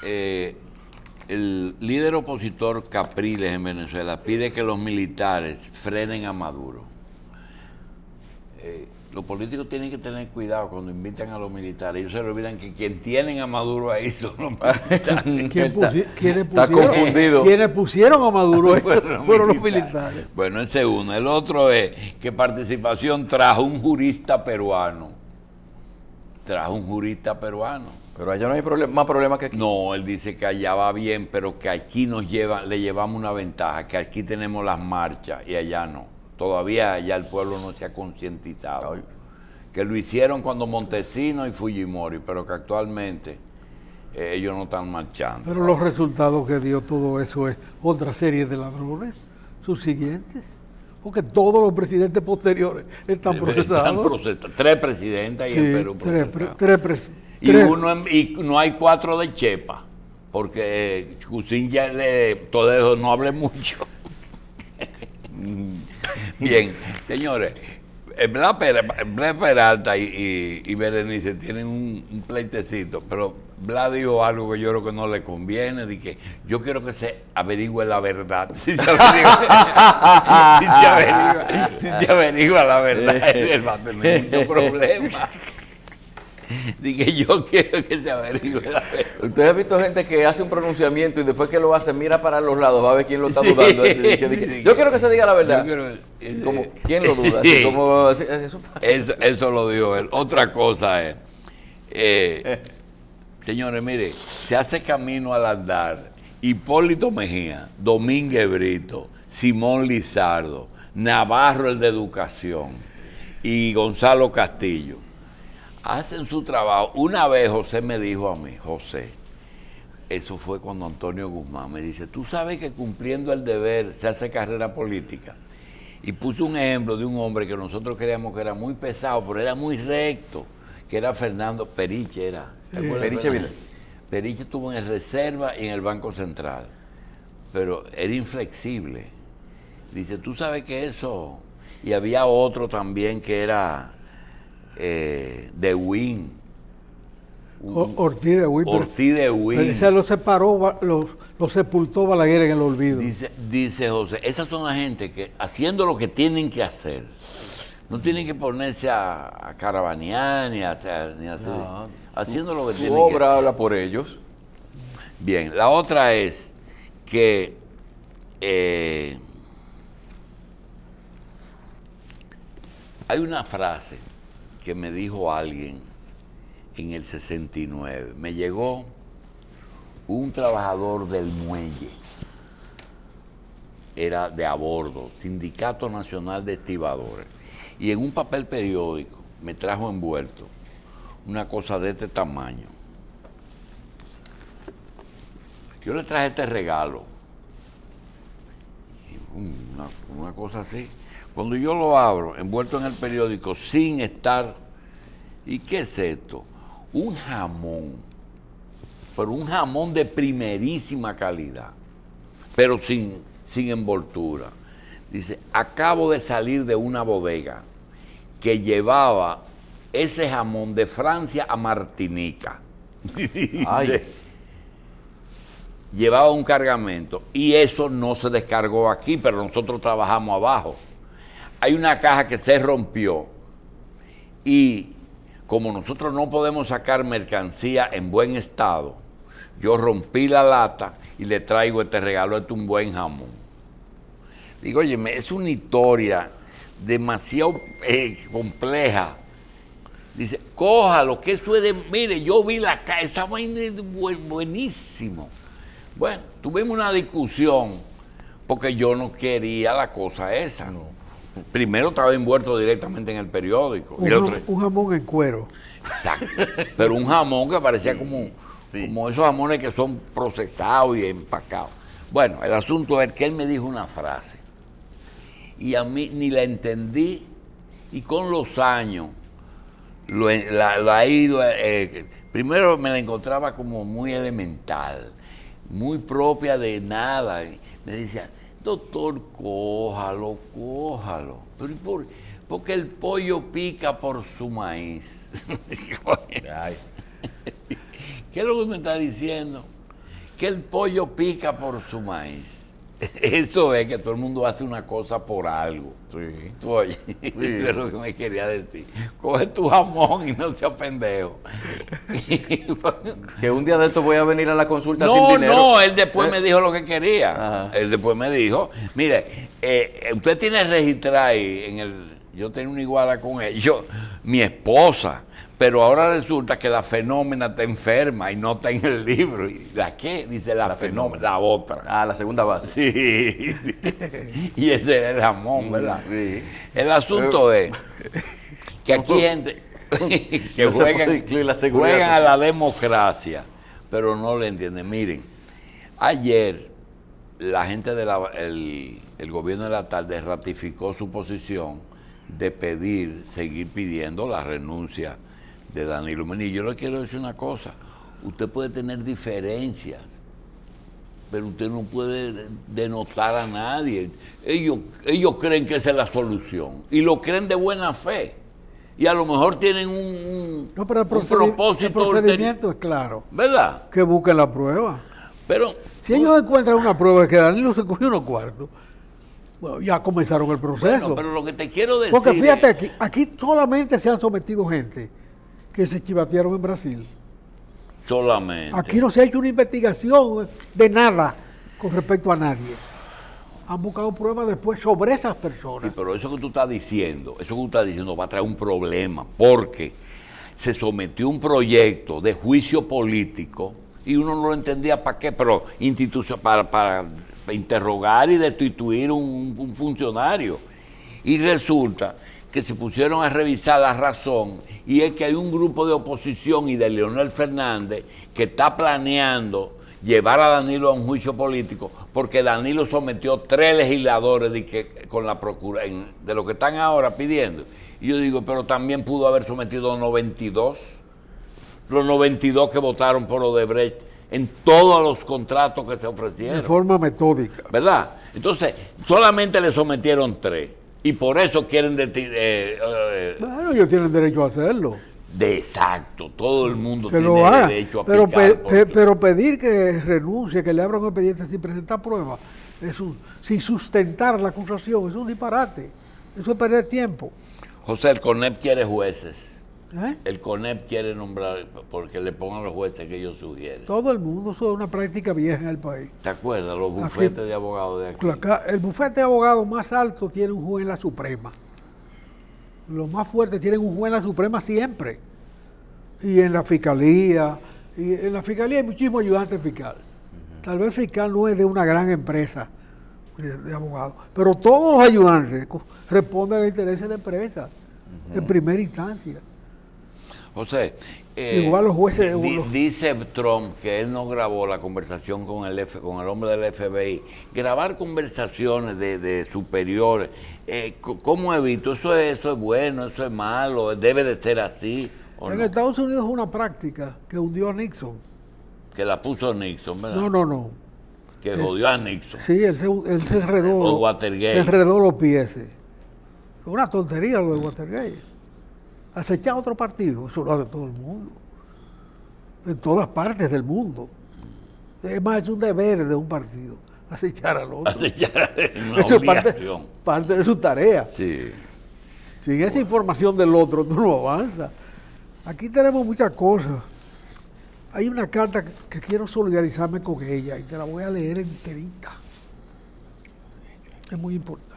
el líder opositor Capriles en Venezuela pide que los militares frenen a Maduro. Los políticos tienen que tener cuidado cuando invitan a los militares. Ellos se le olvidan que quien tienen a Maduro ahí son los militares. Está confundido. Quienes pusieron a Maduro ahí fueron los militares. Bueno, ese es uno. El otro es que Participación trajo un jurista peruano. Pero allá no hay más problema que aquí. No, él dice que allá va bien, pero que aquí le llevamos una ventaja, que aquí tenemos las marchas y allá no. Todavía allá el pueblo no se ha concientizado. Que lo hicieron cuando Montesinos y Fujimori, pero que actualmente ellos no están marchando. Pero los resultados que dio todo eso es otra serie de ladrones, sus siguientes. Porque todos los presidentes posteriores están procesados. 3 presidentes ahí en Perú procesados. Y no hay 4 de Chepa, porque Cusín todo eso no hable mucho. Bien, señores, Blas Peralta y Berenice tienen un pleitecito, pero Blas dijo algo que yo creo que no le conviene, de que yo quiero que se averigüe la verdad. Si se averigua la verdad, él va a tener mucho problema. Dije, yo quiero que se averigüe la verdad. Usted ha visto gente que hace un pronunciamiento y después que lo hace, mira para los lados, va a ver quién lo está dudando. Yo quiero que se diga la verdad. Como, ¿quién lo duda? Sí. Como, eso lo dijo él. Otra cosa es, señores, mire, se hace camino al andar. Hipólito Mejía, Domínguez Brito, Simón Lizardo, Navarro, el de Educación, y Gonzalo Castillo hacen su trabajo. Una vez José me dijo a mí, eso fue cuando Antonio Guzmán me dice, tú sabes que cumpliendo el deber se hace carrera política. Y puso un ejemplo de un hombre que nosotros creíamos que era muy pesado, pero era muy recto, que era Fernando Periche. Periche estuvo en el Reserva y en el Banco Central, pero era inflexible. Dice, tú sabes que eso... Y había otro también que era... de Win. Ortiz de Win. Pero ese lo separó, lo sepultó Balaguer en el olvido. Dice José, esas son la gente que haciendo lo que tienen que hacer. No tienen que ponerse a caravanear ni a hacer, haciendo lo que tienen que hacer. Su obra habla por ellos. Bien, la otra es que hay una frase que me dijo alguien en el 69. Me llegó un trabajador del muelle, era de a bordo, Sindicato Nacional de Estibadores, y en un papel periódico me trajo envuelto una cosa de este tamaño. Yo le traje este regalo, una cosa así. Cuando yo lo abro, envuelto en el periódico, sin estar... ¿Y qué es esto? Un jamón, pero un jamón de primerísima calidad, pero sin envoltura. Dice, acabo de salir de una bodega que llevaba ese jamón de Francia a Martinica. Dice, llevaba un cargamento y eso no se descargó aquí, pero nosotros trabajamos abajo. Hay una caja que se rompió y como nosotros no podemos sacar mercancía en buen estado, yo rompí la lata y le traigo este regalo, este es un buen jamón. Digo, oye, es una historia demasiado compleja. Dice, cójalo, que eso es de... Mire, yo vi la caja, esa vaina es buenísimo. Bueno, tuvimos una discusión porque yo no quería la cosa esa. No. Primero estaba envuelto directamente en el periódico. Un jamón en cuero. Exacto. Pero un jamón que parecía como esos jamones que son procesados y empacados. Bueno, el asunto es que él me dijo una frase y a mí ni la entendí, y con los años la he ido... primero me la encontraba como muy elemental, muy propia de nada. Me decía, doctor, cójalo. Pero porque el pollo pica por su maíz. ¿Qué es lo que me está diciendo? que el pollo pica por su maíz. Eso es que todo el mundo hace una cosa por algo. Sí. Tú oye, eso es lo que me quería decir. Coge tu jamón y no seas pendejo. Que un día de estos voy a venir a la consulta sin No, dinero. no, él después me dijo lo que quería. Ajá. Él después me dijo, mire, usted tiene registrado ahí en el... Yo tenía una iguala con él, mi esposa, pero ahora resulta que la fenómena está enferma y no está en el libro. ¿Y la qué? Dice la fenómena, la otra. Ah, la segunda base. Sí. Y ese era el jamón, ¿verdad? Sí. El asunto es que aquí hay gente que No se puede incluir la seguridad juegan a social. la democracia, pero no le entienden. Miren, ayer la gente el gobierno de la tarde ratificó su posición de seguir pidiendo la renuncia de Danilo Medina. Yo le quiero decir una cosa, usted puede tener diferencias, pero usted no puede denotar a nadie. Ellos creen que esa es la solución y lo creen de buena fe. Y a lo mejor tienen un propósito. El procedimiento es claro. ¿Verdad? Que busquen la prueba. Pero Si ellos encuentran una prueba de que Danilo se cogió unos cuartos, bueno, ya comenzaron el proceso. bueno, pero lo que te quiero decir Porque fíjate, es, aquí solamente se han sometido gente que se chivatearon en Brasil. solamente. Aquí no se ha hecho una investigación de nada con respecto a nadie. Han buscado pruebas después sobre esas personas. Sí, pero eso que tú estás diciendo va a traer un problema, porque se sometió un proyecto de juicio político y uno no lo entendía para qué, pero para interrogar y destituir un funcionario. Y resulta que se pusieron a revisar la razón, y es que hay un grupo de oposición y de Leonel Fernández que está planeando llevar a Danilo a un juicio político, porque Danilo sometió 3 legisladores con la procura, de lo que están ahora pidiendo. Y yo digo, pero también pudo haber sometido 92, los 92 que votaron por Odebrecht en todos los contratos que se ofrecieron. De forma metódica. ¿Verdad? Entonces, solamente le sometieron 3. Y por eso quieren Bueno, ellos tienen derecho a hacerlo. exacto, todo el mundo Que tiene lo haga. derecho a Pero, picar. pero pedir que renuncie, que le abran un expediente sin presentar pruebas, sin sustentar la acusación, es un disparate. Eso es perder tiempo. José, el CONEP quiere jueces. ¿Eh? El CONEP quiere nombrar, porque le pongan los jueces que ellos sugieren. Todo el mundo, eso es una práctica vieja en el país. ¿Te acuerdas? Los bufetes de abogados de aquí. El bufete de abogados más alto tiene un juez en la Suprema. Los más fuertes tienen un juez en la Suprema siempre. Y en la Fiscalía. Y en la Fiscalía hay muchísimos ayudantes fiscales. Tal vez el fiscal no es de una gran empresa de abogados, pero todos los ayudantes responden a intereses de la empresa en primera instancia. José, Igual los jueces... dice Trump que él no grabó la conversación con el hombre del FBI. Grabar conversaciones de superiores, ¿cómo evito? ¿Eso es bueno, eso es malo, debe de ser así? ¿O En no? Estados Unidos es una práctica que hundió a Nixon. Que la puso Nixon, ¿verdad? No. Que jodió a Nixon. Sí, él se enredó. O Watergate. Se enredó los pies. Una tontería lo de Watergate. Acechar a otro partido, eso lo hace todo el mundo. En todas partes del mundo. Es más, es un deber de un partido, acechar al otro. Acechar una Eso es obligación. parte de su tarea. Sí. Sin esa información del otro, tú no avanzas. Aquí tenemos muchas cosas. Hay una carta que quiero solidarizarme con ella y te la voy a leer enterita. Es muy importante.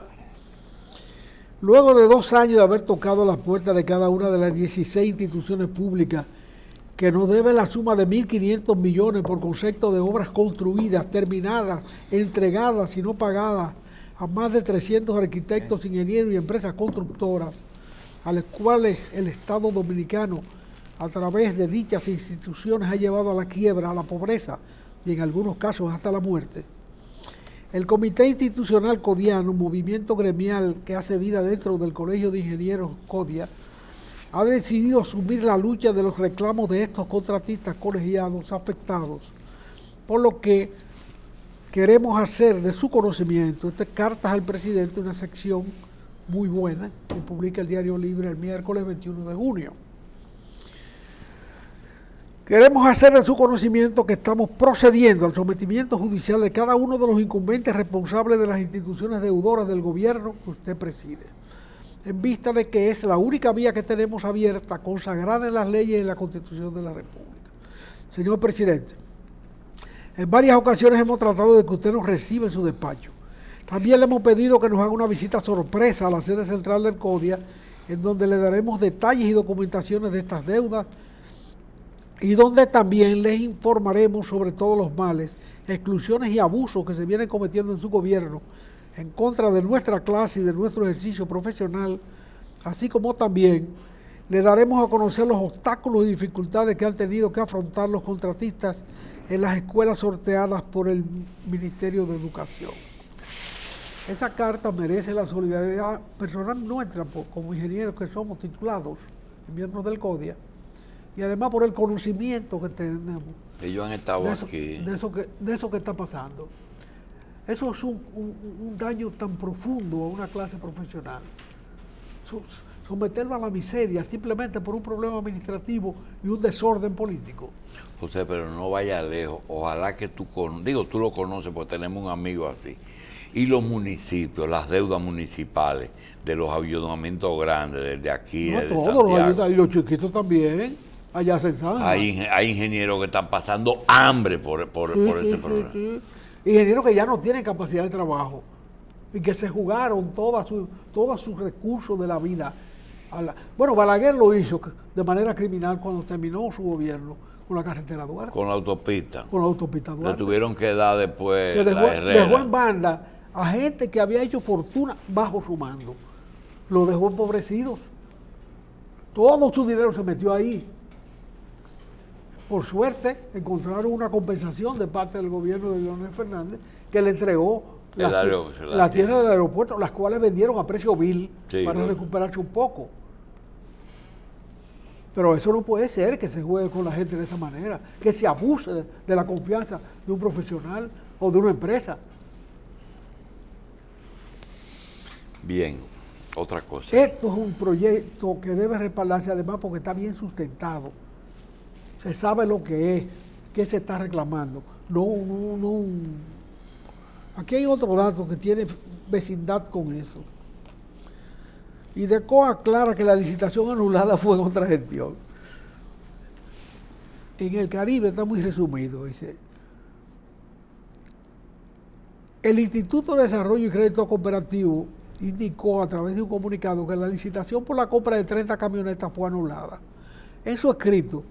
Luego de 2 años de haber tocado las puertas de cada una de las 16 instituciones públicas que nos debe la suma de 1.500 millones por concepto de obras construidas, terminadas, entregadas y no pagadas a más de 300 arquitectos, ingenieros y empresas constructoras, a las cuales el Estado Dominicano, a través de dichas instituciones, ha llevado a la quiebra, a la pobreza y en algunos casos hasta la muerte. El Comité Institucional Codiano, movimiento gremial que hace vida dentro del Colegio de Ingenieros CODIA, ha decidido asumir la lucha de los reclamos de estos contratistas colegiados afectados, por lo que queremos hacer de su conocimiento estas cartas al presidente, una sección muy buena que publica el Diario Libre el miércoles 21 de junio. Queremos hacer de su conocimiento que estamos procediendo al sometimiento judicial de cada uno de los incumbentes responsables de las instituciones deudoras del gobierno que usted preside, en vista de que es la única vía que tenemos abierta, consagrada en las leyes y en la Constitución de la República. Señor presidente, en varias ocasiones hemos tratado de que usted nos reciba en su despacho. También le hemos pedido que nos haga una visita sorpresa a la sede central del CODIA, en donde le daremos detalles y documentaciones de estas deudas, y donde también les informaremos sobre todos los males, exclusiones y abusos que se vienen cometiendo en su gobierno en contra de nuestra clase y de nuestro ejercicio profesional, así como también le daremos a conocer los obstáculos y dificultades que han tenido que afrontar los contratistas en las escuelas sorteadas por el Ministerio de Educación. Esa carta merece la solidaridad personal nuestra como ingenieros que somos titulados, miembros del CODIA, y además por el conocimiento que tenemos. Ellos han estado aquí. De eso que está pasando. Eso es un daño tan profundo a una clase profesional. Someterlo a la miseria simplemente por un problema administrativo y un desorden político. José, pero no vaya lejos. Ojalá que tú tú lo conoces porque tenemos un amigo así. Y los municipios, las deudas municipales de los ayuntamientos grandes, desde aquí, no, desde todos Santiago. Y los chiquitos también. Allá se saben. Hay ingenieros que están pasando hambre por ese problema. Sí. Ingenieros que ya no tienen capacidad de trabajo y que se jugaron todos sus recursos de la vida. Bueno, Balaguer lo hizo de manera criminal cuando terminó su gobierno con la carretera Duarte. Con la autopista. Con la autopista Duarte. Le tuvieron que dar después que Herrera. dejó en banda a gente que había hecho fortuna bajo su mando. Lo dejó empobrecidos. Todo su dinero se metió ahí. Por suerte, encontraron una compensación de parte del gobierno de Leonel Fernández que le entregó la tierra del aeropuerto, las cuales vendieron a precio vil para recuperarse un poco. Pero eso no puede ser que se juegue con la gente de esa manera, que se abuse de la confianza de un profesional o de una empresa. Bien, otra cosa. Esto es un proyecto que debe respaldarse además porque está bien sustentado. Se sabe lo que es, qué se está reclamando. Aquí hay otro dato que tiene vecindad con eso. Y DECO aclara que la licitación anulada fue contra gestión. En el Caribe está muy resumido, dice. El Instituto de Desarrollo y Crédito Cooperativo indicó a través de un comunicado que la licitación por la compra de 30 camionetas fue anulada. En su escrito,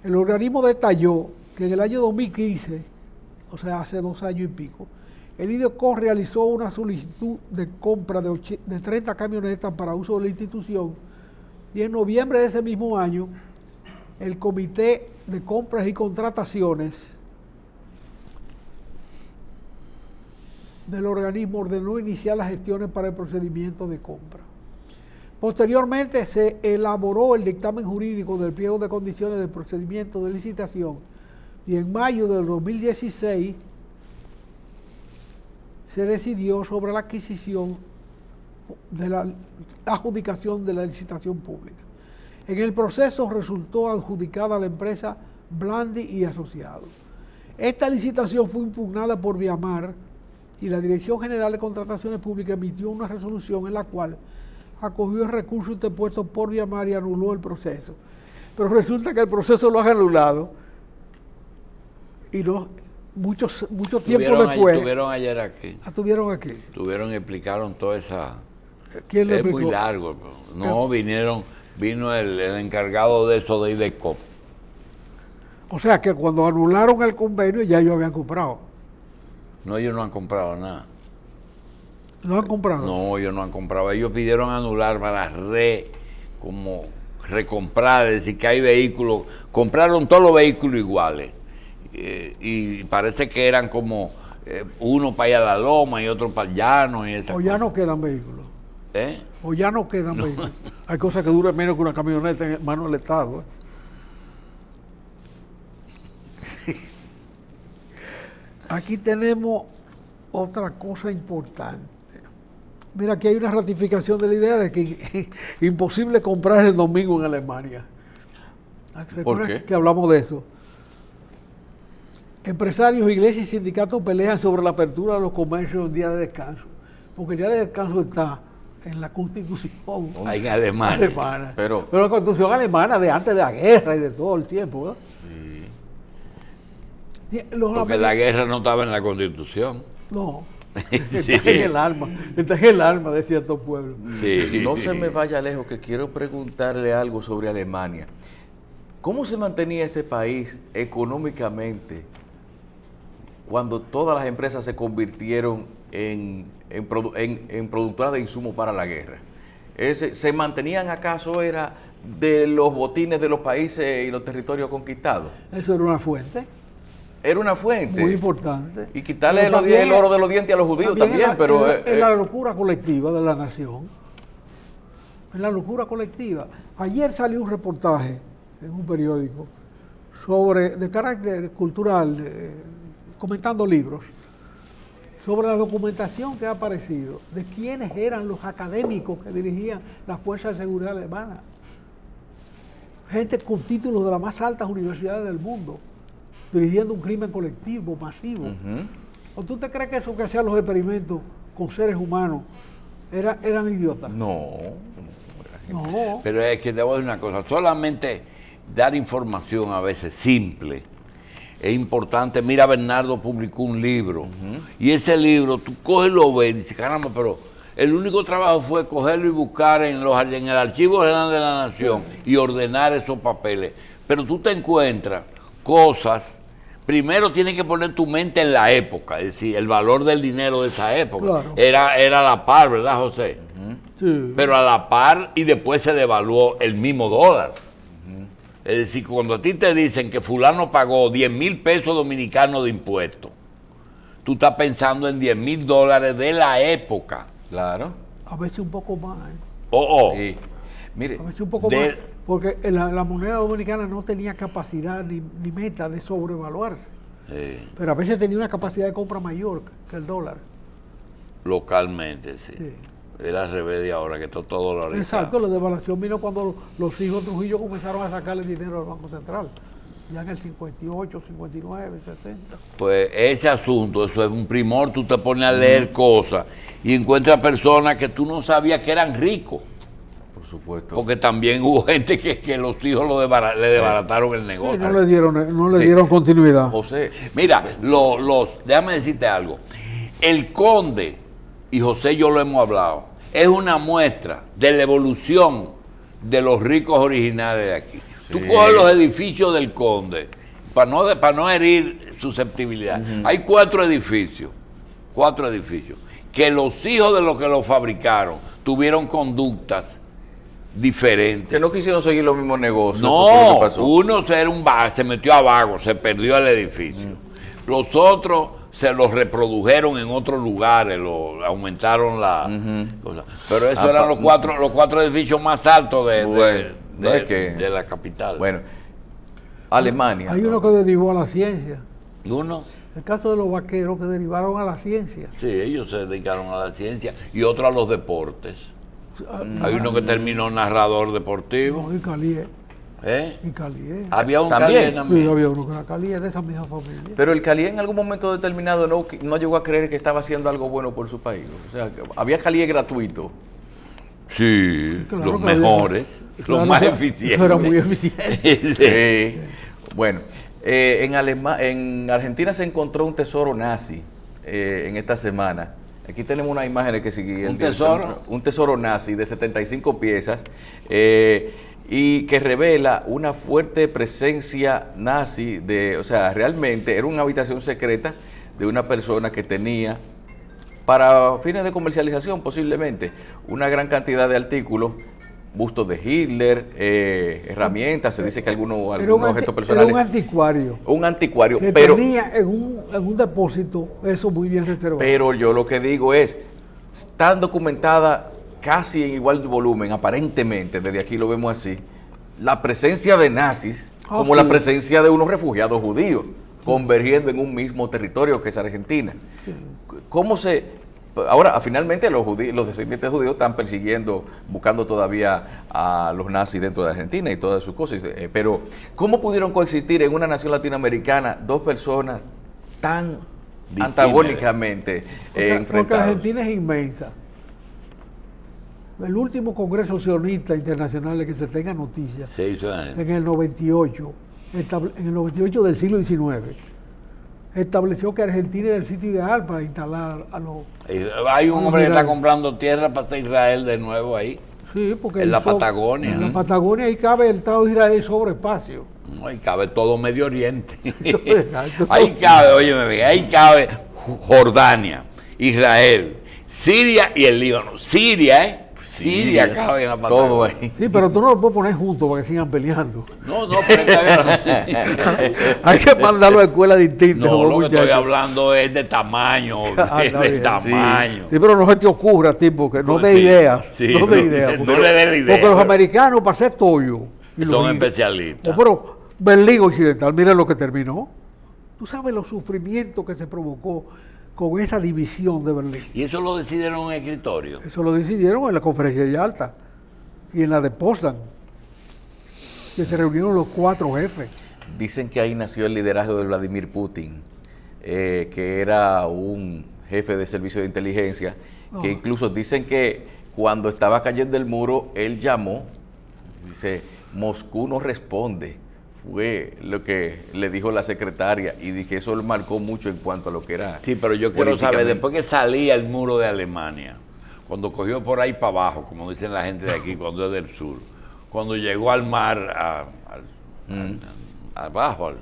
el organismo detalló que en el año 2015, o sea, hace 2 años y pico, el IDECO realizó una solicitud de compra de 30 camionetas para uso de la institución y en noviembre de ese mismo año, el Comité de Compras y Contrataciones del organismo ordenó iniciar las gestiones para el procedimiento de compra. Posteriormente se elaboró el dictamen jurídico del pliego de condiciones del procedimiento de licitación y en mayo del 2016 se decidió sobre la adquisición de la adjudicación de la licitación pública. En el proceso resultó adjudicada a la empresa Blandi y Asociados. Esta licitación fue impugnada por Viamar y la Dirección General de Contrataciones Públicas emitió una resolución en la cual acogió el recurso interpuesto por Viamar y anuló el proceso. Pero resulta que el proceso lo han anulado y mucho tiempo después. Estuvieron ayer aquí. Estuvieron aquí. Explicaron toda esa. ¿Quién le explicó? Es muy largo. No, vino el encargado de eso de IDECO. O sea que cuando anularon el convenio ya ellos habían comprado. No, ellos no han comprado nada. ¿No han comprado? No, ellos no han comprado. Ellos pidieron anular para recomprar, es decir, que hay vehículos. Compraron todos los vehículos iguales. Y parece que eran como uno para allá a la loma y otro para el llano. Y o ya no quedan vehículos. O ya no quedan vehículos. Hay cosas que duran menos que una camioneta en manos del Estado. Aquí tenemos otra cosa importante. Mira, aquí hay una ratificación de la idea de que es imposible comprar el domingo en Alemania. ¿Por qué? Que hablamos de eso. Empresarios, iglesias y sindicatos pelean sobre la apertura de los comercios en día de descanso. Porque el día de descanso está en la Constitución en Alemania. Pero la Constitución alemana de antes de la guerra y de todo el tiempo, ¿verdad? Sí. Porque la guerra no estaba en la Constitución. No. Sí. Está en el alma de ciertos pueblos. Sí. No se me vaya lejos, que quiero preguntarle algo sobre Alemania. ¿Cómo se mantenía ese país económicamente cuando todas las empresas se convirtieron en productoras de insumos para la guerra? ¿Se mantenían acaso era de los botines de los países y los territorios conquistados? Eso era una fuente. Era una fuente. Muy importante. Y quitarle el oro de los dientes a los judíos también, pero... Es la locura colectiva de la nación. Es la locura colectiva. Ayer salió un reportaje en un periódico de carácter cultural, comentando libros, sobre la documentación que ha aparecido de quiénes eran los académicos que dirigían la Fuerza de Seguridad Alemana. Gente con títulos de las más altas universidades del mundo, dirigiendo un crimen colectivo, masivo. ¿O tú te crees que eso que hacían los experimentos con seres humanos eran idiotas? No. Pero es que te voy a decir una cosa, solamente dar información a veces simple es importante. Mira, Bernardo publicó un libro, y ese libro tú coges, lo ves y dices, caramba, pero el único trabajo fue cogerlo y buscar en el Archivo General de la Nación y ordenar esos papeles. Pero tú te encuentras cosas. Primero tienes que poner tu mente en la época, es decir, el valor del dinero de esa época. Claro. Era a la par, ¿verdad, José? Sí. Pero a la par, y después se devaluó el mismo dólar. Es decir, cuando a ti te dicen que fulano pagó 10,000 pesos dominicanos de impuestos, tú estás pensando en 10,000 dólares de la época. Claro. A veces un poco más. Sí. Mire, A veces un poco más. Porque la moneda dominicana no tenía capacidad ni meta de sobrevaluarse. Pero a veces tenía una capacidad de compra mayor que el dólar. Localmente, sí. Era al revés de ahora, que está todo dolarizado. Exacto, la devaluación vino cuando los hijos de Trujillo comenzaron a sacarle dinero al Banco Central. Ya en el 58, 59, 60. Pues ese asunto, eso es un primor, tú te pones a leer cosas y encuentras personas que tú no sabías que eran ricos. Por supuesto. Porque también hubo gente que los hijos le desbarataron el negocio. No le dieron continuidad. José. Mira, déjame decirte algo. El Conde, y José y yo lo hemos hablado, es una muestra de la evolución de los ricos originales de aquí. Tú coges los edificios del Conde, para no herir susceptibilidad. Hay 4 edificios, que los hijos de los que los fabricaron tuvieron conductas diferentes. Que no quisieron seguir los mismos negocios. No, uno se metió a vago, se perdió el edificio. Los otros se los reprodujeron en otros lugares, aumentaron la cosa. Pero esos eran los cuatro edificios más altos de la capital. Bueno, Alemania. Hay uno que derivó a la ciencia. ¿Uno? El caso de los vaqueros que derivaron a la ciencia. Sí, ellos se dedicaron a la ciencia y otro a los deportes. Hay uno que terminó narrador deportivo. No, y Calié. Y Calié. Había un ¿También? Calié también. Sí, había uno que era Calié, de esa misma familia. Pero el Calié en algún momento determinado no llegó a creer que estaba haciendo algo bueno por su país. O sea, había Calié gratuito. Sí, Claro los que había. mejores, los más eficientes. Eso era muy eficiente. Sí. Bueno, en Argentina se encontró un tesoro nazi en esta semana. Aquí tenemos unas imágenes que siguen. ¿Un tesoro? Un tesoro nazi de 75 piezas y que revela una fuerte presencia nazi o sea, realmente era una habitación secreta de una persona que tenía, para fines de comercialización posiblemente, una gran cantidad de artículos, bustos de Hitler, herramientas, se dice que algunos objetos personales. Era un anticuario. Un anticuario, que pero tenía en un depósito eso muy bien reservado. Pero yo lo que digo es, están documentadas casi en igual volumen, aparentemente, desde aquí lo vemos así, la presencia de nazis, como la presencia de unos refugiados judíos, convergiendo en un mismo territorio que es Argentina. ¿Cómo se Ahora, finalmente los descendientes judíos están persiguiendo, buscando todavía a los nazis dentro de Argentina y todas sus cosas. Pero, ¿cómo pudieron coexistir en una nación latinoamericana dos personas tan antagónicamente enfrentadas? Porque Argentina es inmensa. El último Congreso Sionista Internacional de que se tenga noticia, se hizo en el 98, en el 98 del siglo XIX, estableció que Argentina era el sitio ideal para instalar a los... Hay un hombre que está comprando tierra para hacer Israel de nuevo ahí. Sí, porque en la Patagonia. En la Patagonia ahí cabe el Estado de Israel sobre espacio. No, ahí cabe todo Medio Oriente. Ahí cabe, óyeme bien, ahí cabe Jordania, Israel, Siria y el Líbano. Siria, Siria cabe en la Patagonia. Todo ahí. Sí, pero tú no lo puedes poner juntos para que sigan peleando. No, pero está bien. Hay que mandarlo a escuelas distintas. No, lo que estoy hablando es de tamaño, de tamaño. Sí, pero no se te ocurra, tipo, que no de ideas. Sí, no de ideas. No le dé la idea. Porque los americanos, para hacer tollo, son especialistas. Pero Berlín Occidental, mira lo que terminó. Tú sabes los sufrimientos que se provocó con esa división de Berlín. ¿Y eso lo decidieron en el escritorio? Eso lo decidieron en la conferencia de Yalta y en la de Potsdam, que se reunieron los 4 jefes. Dicen que ahí nació el liderazgo de Vladimir Putin, que era un jefe de servicio de inteligencia, que incluso dicen que cuando estaba cayendo el muro, él llamó, dice, Moscú no responde. Fue lo que le dijo la secretaria y que eso lo marcó mucho en cuanto a lo que era. Sí, pero yo quiero saber, después que salía el muro de Alemania, cuando cogió por ahí para abajo, como dicen la gente de aquí, cuando es del sur, cuando llegó al mar, abajo,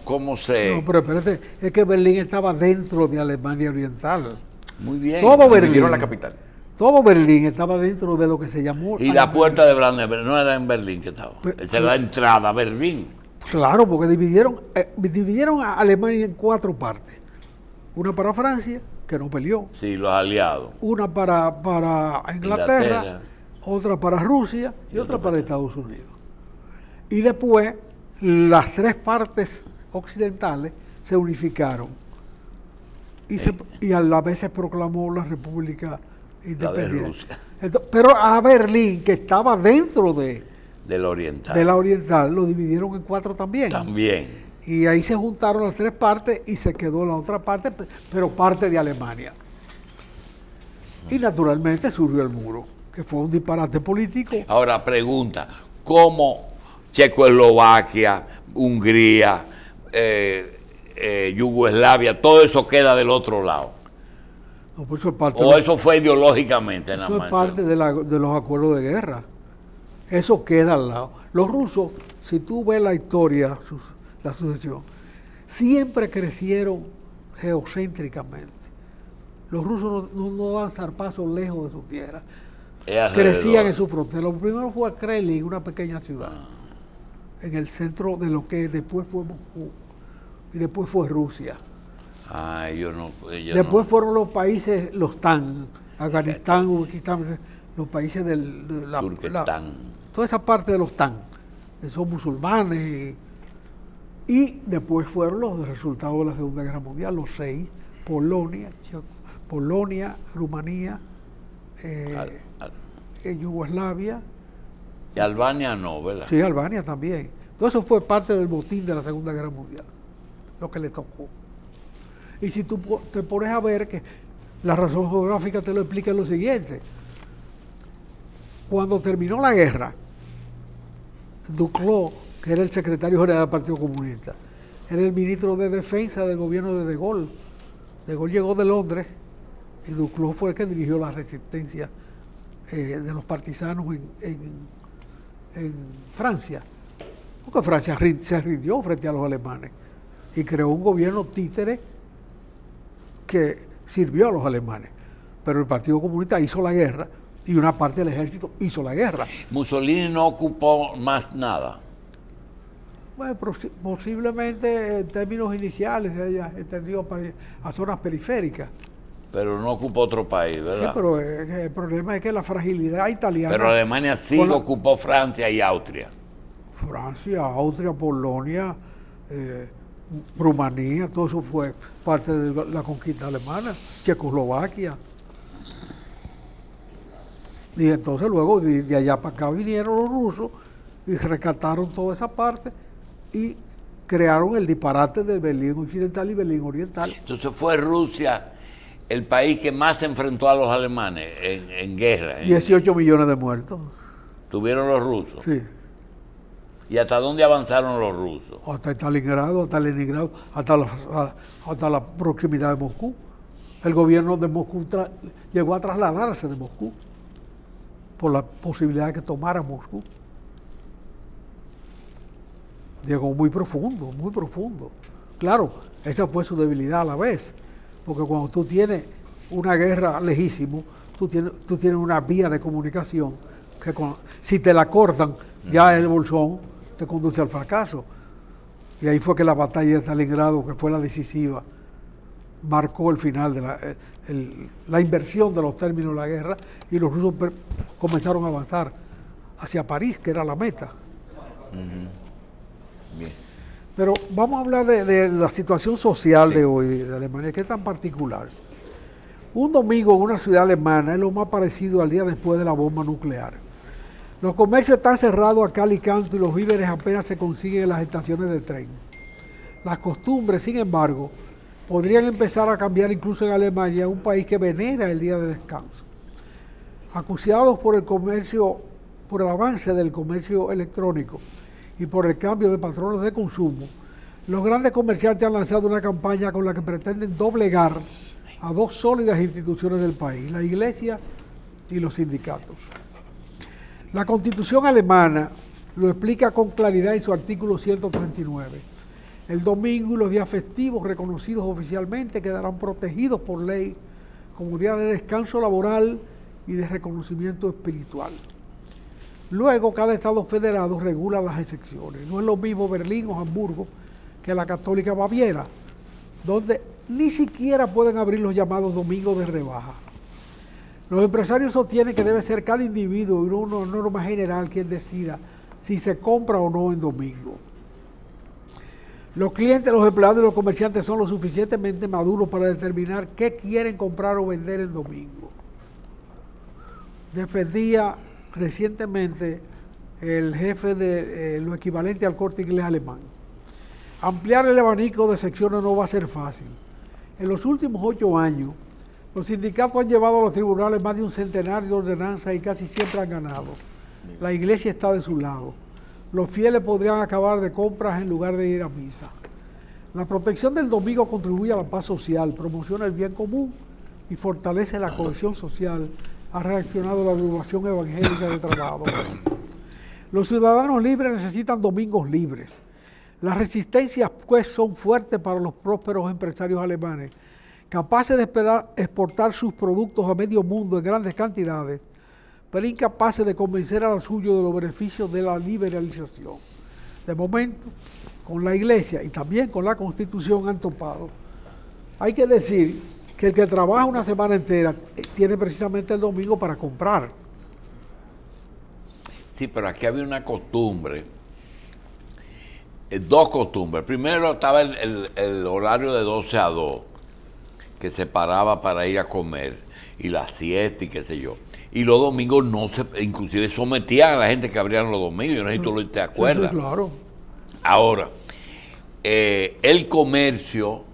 ¿cómo se...? No, pero espérate, es que Berlín estaba dentro de Alemania Oriental. Muy bien. Todo Berlín. La capital. Todo Berlín estaba dentro de lo que se llamó... Y la puerta de Brandenburg no era en Berlín que estaba. Esa era la entrada a Berlín. Claro, porque dividieron a Alemania en 4 partes. Una para Francia, que no peleó. Sí, los aliados. Una para Inglaterra, otra para Rusia y otra para Estados Unidos. Y después, las 3 partes occidentales se unificaron. Y a la vez se proclamó la República Independiente. Pero a Berlín, que estaba dentro de la Oriental, lo dividieron en 4 también. Y ahí se juntaron las 3 partes y se quedó la otra parte, pero parte de Alemania. Y naturalmente surgió el muro, que fue un disparate político. Ahora pregunta, ¿cómo Checoslovaquia, Hungría, Yugoslavia, todo eso queda del otro lado? No, pues eso es parte eso fue ideológicamente nada más. Eso es parte de los acuerdos de guerra. Eso queda al lado. Los rusos, si tú ves la historia, la sucesión, siempre crecieron geocéntricamente. Los rusos no dan zarpazos lejos de su tierra. Crecían en su frontera. Lo primero fue a Kremlin, una pequeña ciudad, en el centro de lo que después fue Moscú y después fue Rusia. Después fueron los países, los TAN, Afganistán, Uzbekistán, los países Turquestán. Toda esa parte de los TAN, que son musulmanes. Y después fueron los resultados de la Segunda Guerra Mundial, los 6, Polonia, Rumanía, Yugoslavia. Y Albania no, ¿verdad? Sí, Albania también. Todo eso fue parte del botín de la Segunda Guerra Mundial, lo que le tocó. Y si tú te pones a ver que la razón geográfica te lo explica en lo siguiente. Cuando terminó la guerra, Duclos, que era el secretario general del Partido Comunista, era el ministro de Defensa del gobierno de De Gaulle. De Gaulle llegó de Londres y Duclos fue el que dirigió la resistencia de los partisanos en Francia. Porque Francia se rindió frente a los alemanes y creó un gobierno títere que sirvió a los alemanes, pero el Partido Comunista hizo la guerra y una parte del ejército hizo la guerra. Mussolini no ocupó más nada. Bueno, posiblemente en términos iniciales se haya extendido a zonas periféricas. Pero no ocupó otro país, ¿verdad? Sí, pero el problema es que la fragilidad italiana... Pero Alemania sí ocupó Francia y Austria. Francia, Austria, Polonia, Rumanía, todo eso fue parte de la conquista alemana, Checoslovaquia. Y entonces luego de allá para acá vinieron los rusos y rescataron toda esa parte y crearon el disparate del Berlín Occidental y Berlín Oriental. Entonces fue Rusia el país que más se enfrentó a los alemanes en guerra. 18 millones de muertos. ¿Tuvieron los rusos? Sí. ¿Y hasta dónde avanzaron los rusos? Hasta Stalingrado, hasta Leningrado, hasta la proximidad de Moscú. El gobierno de Moscú llegó a trasladarse de Moscú por la posibilidad de que tomara Moscú. Llegó muy profundo, muy profundo. Claro, esa fue su debilidad a la vez, porque cuando tú tienes una guerra lejísimo, tú tienes una vía de comunicación que si te la cortan, ya el bolsón te conduce al fracaso. Y ahí fue que la batalla de Stalingrado, que fue la decisiva, marcó el final de la inversión de los términos de la guerra, y los rusos comenzaron a avanzar hacia París, que era la meta. Bien. Pero vamos a hablar de la situación social de hoy, de Alemania, que es tan particular. Un domingo en una ciudad alemana es lo más parecido al día después de la bomba nuclear. Los comercios están cerrados a cal y canto y los víveres apenas se consiguen en las estaciones de tren. Las costumbres, sin embargo, podrían empezar a cambiar incluso en Alemania, un país que venera el día de descanso. Acuciados por el avance del comercio electrónico y por el cambio de patrones de consumo, los grandes comerciantes han lanzado una campaña con la que pretenden doblegar a dos sólidas instituciones del país, la Iglesia y los sindicatos. La Constitución alemana lo explica con claridad en su artículo 139. El domingo y los días festivos reconocidos oficialmente quedarán protegidos por ley como día de descanso laboral y de reconocimiento espiritual. Luego, cada estado federado regula las excepciones. No es lo mismo Berlín o Hamburgo que la católica Baviera, donde ni siquiera pueden abrir los llamados domingos de rebaja. Los empresarios sostienen que debe ser cada individuo y no una norma general quien decida si se compra o no en domingo. Los clientes, los empleados y los comerciantes son lo suficientemente maduros para determinar qué quieren comprar o vender en domingo. Defendía recientemente el jefe de lo equivalente al Corte Inglés alemán. Ampliar el abanico de secciones no va a ser fácil. En los últimos 8 años, los sindicatos han llevado a los tribunales más de un centenar de ordenanzas y casi siempre han ganado. La Iglesia está de su lado. Los fieles podrían acabar de compras en lugar de ir a misa. La protección del domingo contribuye a la paz social, promociona el bien común y fortalece la cohesión social. Ha reaccionado la agrupación evangélica de trabajo. Los ciudadanos libres necesitan domingos libres. Las resistencias, pues, son fuertes para los prósperos empresarios alemanes, capaces de exportar sus productos a medio mundo en grandes cantidades, pero incapaces de convencer a los suyos de los beneficios de la liberalización. De momento, con la Iglesia y también con la Constitución han topado. Hay que decir que el que trabaja una semana entera tiene precisamente el domingo para comprar. Sí, pero aquí había una costumbre, dos costumbres. Primero estaba el horario de 12 a 2, que se paraba para ir a comer, y la siesta y qué sé yo. Y los domingos inclusive sometían a la gente que abrieran los domingos. Yo no sé si tú te acuerdas. Sí, claro. Ahora, el comercio,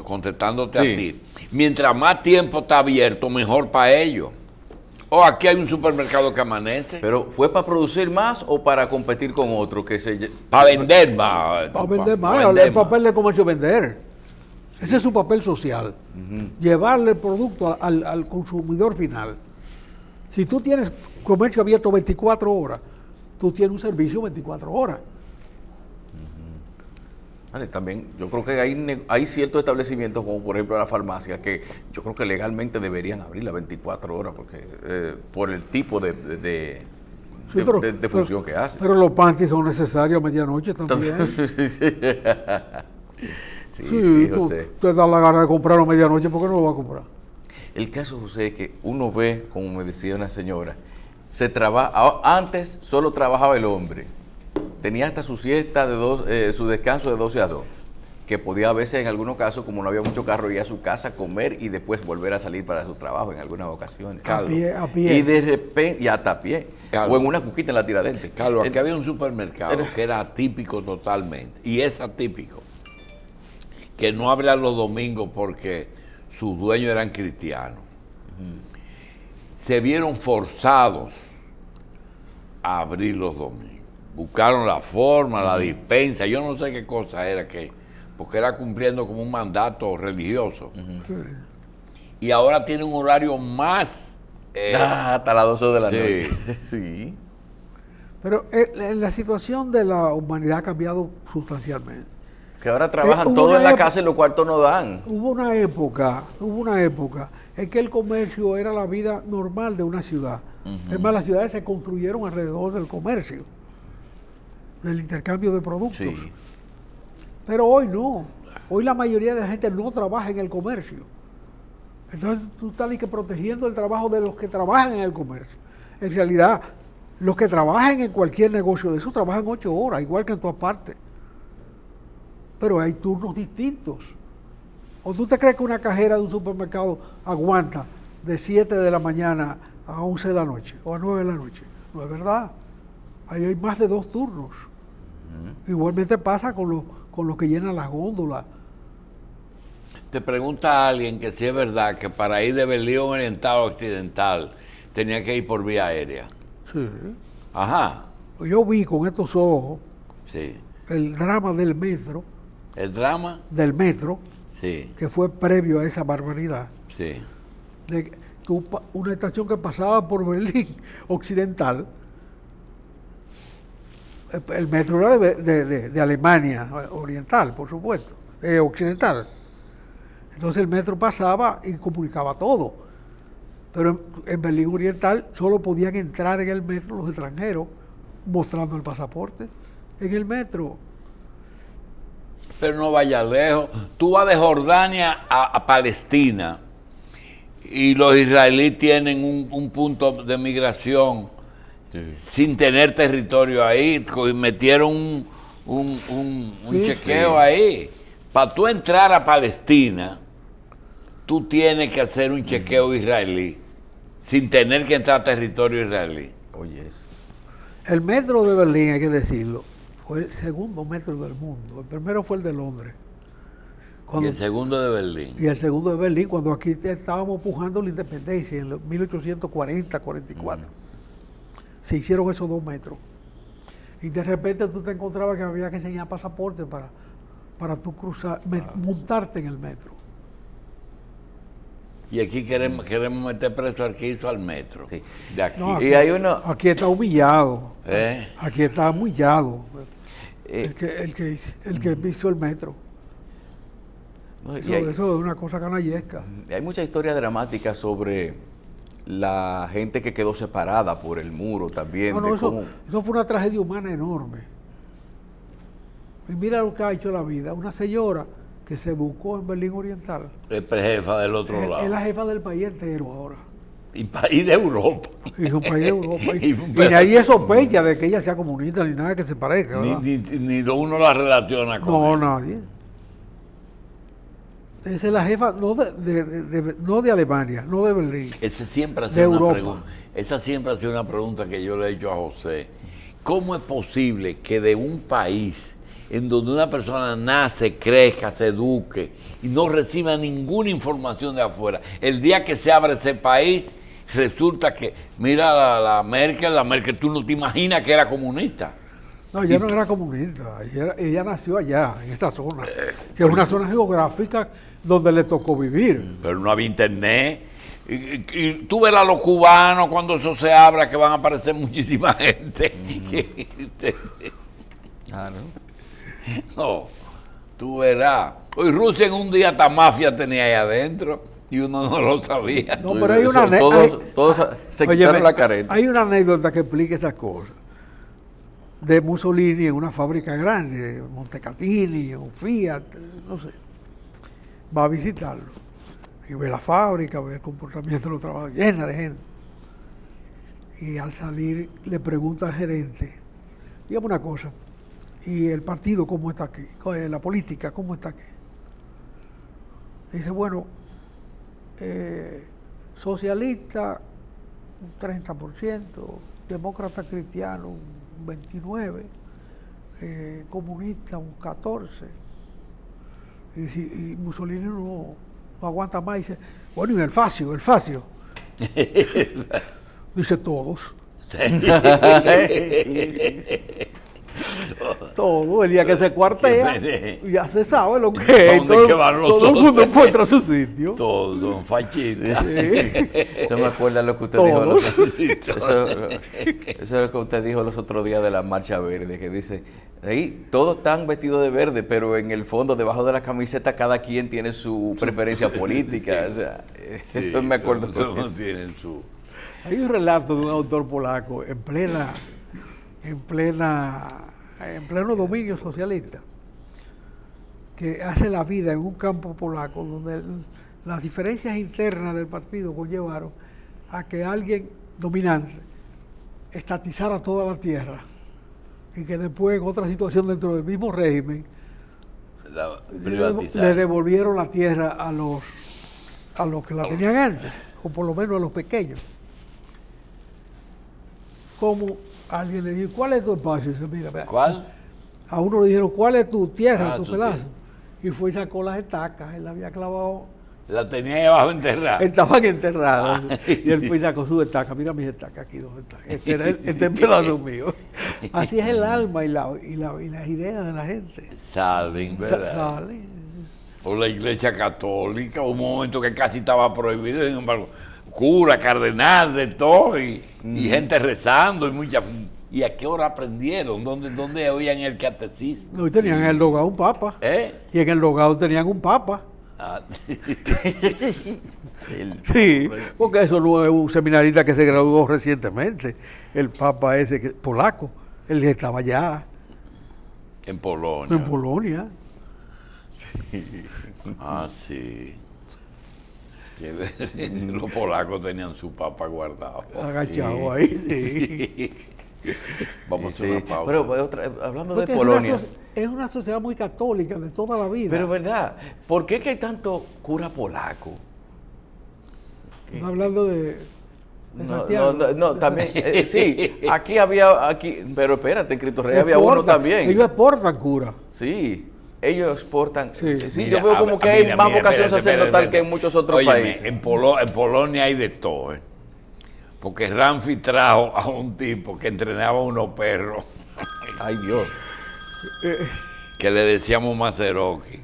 contestándote a ti, mientras más tiempo está abierto, mejor para ellos. O aquí hay un supermercado que amanece. ¿Pero fue para producir más o para competir con otro? Para vender más. Para vender más. El papel del comercio es vender. Ese es su papel social. Llevarle el producto al consumidor final. Si tú tienes comercio abierto 24 horas, tú tienes un servicio 24 horas. Vale, también yo creo que hay ciertos establecimientos, como por ejemplo la farmacia, que yo creo que legalmente deberían abrir las 24 horas porque por el tipo de función que hace. Pero los panties son necesarios a medianoche también. Sí, José. Te da la gana de comprarlo a medianoche, ¿por qué no lo va a comprar? El caso, José, es que uno ve, como me decía una señora, antes solo trabajaba el hombre. Tenía hasta su siesta, su descanso de 12 a 2. que podía a veces en algunos casos, como no había mucho carro, ir a su casa, comer y después volver a salir para su trabajo en algunas ocasiones. Carlos, A pie. Y de repente, y hasta a pie, Carlos, o en una cuquita en la Tiradentes. Carlos, aquí había un supermercado que era atípico totalmente, y es atípico, que no abría los domingos porque sus dueños eran cristianos. Se vieron forzados a abrir los domingos. Buscaron la forma, la dispensa, yo no sé qué cosa era, porque era cumpliendo como un mandato religioso. Y ahora tiene un horario más... hasta las 12 de la sí. noche. Sí. Pero la situación de la humanidad ha cambiado sustancialmente. Que ahora trabajan hubo todos una en la época- casa y los cuartos no dan. Hubo una época en que el comercio era la vida normal de una ciudad. Es más, las ciudades se construyeron alrededor del comercio, del intercambio de productos. Sí. Pero hoy no. Hoy la mayoría de la gente no trabaja en el comercio. Entonces tú estás ni que protegiendo el trabajo de los que trabajan en el comercio. En realidad, los que trabajan en cualquier negocio de eso trabajan 8 horas, igual que en todas partes. Pero hay turnos distintos. ¿O tú te crees que una cajera de un supermercado aguanta de 7 de la mañana a 11 de la noche o a 9 de la noche? No es verdad. Ahí hay más de 2 turnos. Igualmente pasa con los que llenan las góndolas. Te pregunta a alguien que si es verdad que para ir de Berlín Oriental a Occidental tenía que ir por vía aérea. Sí. Ajá, Yo vi con estos ojos sí. el drama del metro, El drama, sí, que fue previo a esa barbaridad. sí. De una estación que pasaba por Berlín Occidental, el metro era de Alemania Oriental, por supuesto, Occidental. Entonces el metro pasaba y comunicaba todo. Pero en Berlín Oriental solo podían entrar en el metro los extranjeros mostrando el pasaporte en el metro. Pero no vayas lejos. Tú vas de Jordania a Palestina y los israelíes tienen un punto de migración sin tener territorio ahí. Metieron un chequeo ahí. Para tú entrar a Palestina, tú tienes que hacer un chequeo israelí sin tener que entrar a territorio israelí. Oye, eso. El metro de Berlín, hay que decirlo, fue el segundo metro del mundo. El primero fue el de Londres. Y el segundo de Berlín. Y el segundo de Berlín, cuando aquí estábamos pujando la independencia en los 1840-44. Se hicieron esos 2 metros. Y de repente tú te encontrabas que había que enseñar pasaporte para tú cruzar, montarte en el metro. Y aquí queremos meter preso al que hizo al metro. Sí. De aquí. No, Y hay uno... Aquí está humillado. ¿Eh? Aquí está humillado. eh, El que hizo el metro. no, y Eso es una cosa canallesca. hay mucha historia dramática sobre la gente que quedó separada por el muro también. No, de eso cómo- fue una tragedia humana enorme. Y mira lo que ha hecho la vida. Una señora que se educó en Berlín Oriental. El jefa del otro Es lado. la jefa del país entero ahora. Y país de Europa. Y es un país de Europa. Y- Y nadie sospecha de que ella sea comunista ni nada que se parezca. ¿verdad? Ni uno la relaciona con No, él. nadie. Esa es la jefa, no de Alemania, no de Berlín. Esa siempre ha De sido una Europa. pregunta. Esa siempre ha sido una pregunta que yo le he hecho a José. ¿Cómo es posible que de un país en donde una persona nace, crezca, se eduque y no reciba ninguna información de afuera, el día que se abre ese país, resulta que, mira la Merkel, tú no te imaginas que era comunista? No, ella no era comunista, ella nació allá, en esta zona, que es una zona geográfica donde le tocó vivir. Pero no había internet. Y tú verás a los cubanos cuando eso se abra, que van a aparecer muchísima gente. Claro. No, tú verás. Hoy Rusia en un día hasta mafia tenía ahí adentro y uno no lo sabía. No, pero hay una Todos se Óyeme, quitaron la careta. Hay una anécdota que explica esas cosas. De Mussolini en una fábrica grande, Montecatini, un Fiat, no sé. Va a visitarlo. Y ve la fábrica, ve el comportamiento de los trabajadores, llena de gente. Y al salir le pregunta al gerente, dígame una cosa, ¿y el partido cómo está aquí? La política, ¿cómo está aquí? Dice, bueno, socialista un 30%, demócrata cristiano un 29%, comunista un 14%, y Mussolini no aguanta más y dice, bueno, y el Facio, dice todos. Todo, el día que se cuartea, ya se sabe lo que es. Todo el mundo encuentra su sitio. Todo, fascista. Sí. Eso me acuerda lo que usted dijo. Eso es lo que usted dijo los otros días de la Marcha Verde, que dice, ahí todos están vestidos de verde, pero en el fondo, debajo de la camiseta, cada quien tiene su preferencia política. O sea, Sí, eso me acuerdo. todos tienen su... Hay un relato de un autor polaco en pleno dominio socialista, que hace la vida en un campo polaco donde las diferencias internas del partido conllevaron a que alguien dominante estatizara toda la tierra y que después en otra situación dentro del mismo régimen le devolvieron la tierra a los que la tenían antes, o por lo menos a los pequeños. Como alguien le dijo, ¿cuál es tu espacio? Y dice, mira, ¿Cuál? a uno le dijeron, ¿cuál es tu tierra, tu pedazo? Y fue y sacó las estacas, él la había clavado. La tenía ahí abajo enterrada. Estaban enterradas. Y él fue y sacó sus estacas, mira mis estacas aquí, ¿dónde están? Este pedazo mío. Así es el alma y las ideas de la gente. Salen, ¿verdad? Salen. O la iglesia católica, un momento que casi estaba prohibido, sin embargo, cura, cardenal, de todo, y gente rezando, ¿Y a qué hora aprendieron? ¿Dónde oían el catecismo? No, y tenían en el Logado un papa. Y en el Logado tenían un papa. Ah. Sí, porque eso no es un seminarista que se graduó recientemente. El papa ese polaco, él estaba allá. En Polonia. En Polonia. Ah, sí. Los polacos tenían su papa guardado. Agachado ahí, sí. Vamos a hacer una pausa. Pero hablando Porque de Polonia. es una sociedad muy católica de toda la vida. Pero verdad, ¿por qué que hay tanto cura polaco? Estás hablando de No, Santiago. no, también, sí, aquí, pero espérate, en Cristo Rey había uno también. Ellos exportan cura. Sí, ellos exportan. Sí. Sí, Mira, yo veo como que hay más vocación espérate, sacerdotal que en muchos otros Óyeme, países. En Polonia hay de todo, ¿eh? Porque Ramfi trajo a un tipo que entrenaba unos perros, Ay, Dios. que le decíamos Mazeroki.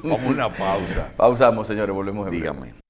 Como una pausa. Pausamos, señores, volvemos en breve. Dígame.